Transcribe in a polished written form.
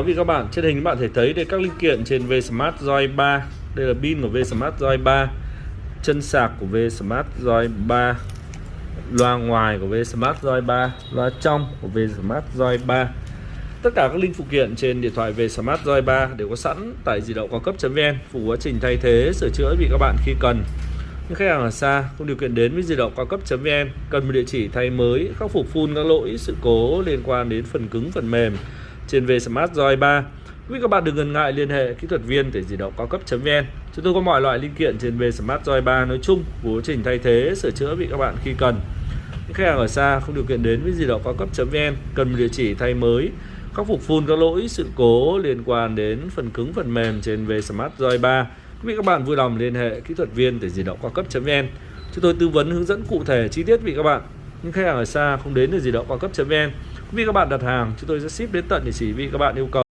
Quý vị các bạn, trên hình các bạn thể thấy đây các linh kiện trên Vsmart Joy 3. Đây là pin của Vsmart Joy 3, chân sạc của Vsmart Joy 3, loa ngoài của Vsmart Joy 3, loa trong của Vsmart Joy 3. Tất cả các linh phụ kiện trên điện thoại Vsmart Joy 3 đều có sẵn tại di động cao cấp.vn, phục vụ quá trình thay thế, sửa chữa quý vị các bạn khi cần. Những khách hàng ở xa không điều kiện đến với di động cao cấp.vn, cần một địa chỉ thay mới, khắc phục full các lỗi sự cố liên quan đến phần cứng phần mềm trên Vsmart Joy 3. Quý vị các bạn đừng ngần ngại liên hệ kỹ thuật viên tại di động cao cấp.vn. Chúng tôi có mọi loại linh kiện trên Vsmart Joy 3 nói chung, phục vụ quá trình thay thế, sửa chữa quý vị các bạn khi cần. Những khách hàng ở xa không điều kiện đến với di động cao cấp.vn, cần một địa chỉ thay mới, khắc phục full các lỗi sự cố liên quan đến phần cứng phần mềm trên Vsmart Joy 3. Quý vị các bạn vui lòng liên hệ kỹ thuật viên tại di động cao cấp.vn. Chúng tôi tư vấn hướng dẫn cụ thể chi tiết quý vị các bạn. Những khách hàng ở xa không đến được di động cao cấp.vn, quý vị các bạn đặt hàng chúng tôi sẽ ship đến tận địa chỉ quý vị các bạn yêu cầu.